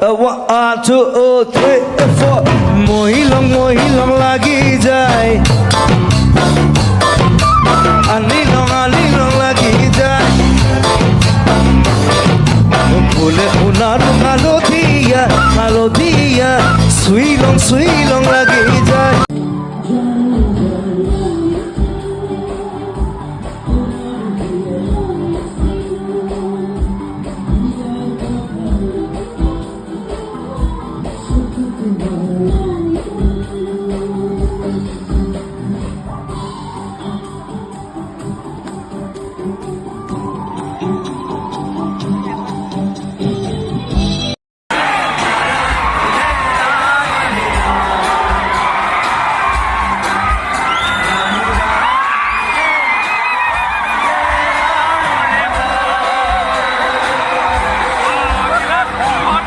1 2 3 4 মহিলং লাগি যায় আলি লং লাগি যায় ফুলে ফুলার হালধিয়া সুইলং লাগি যায়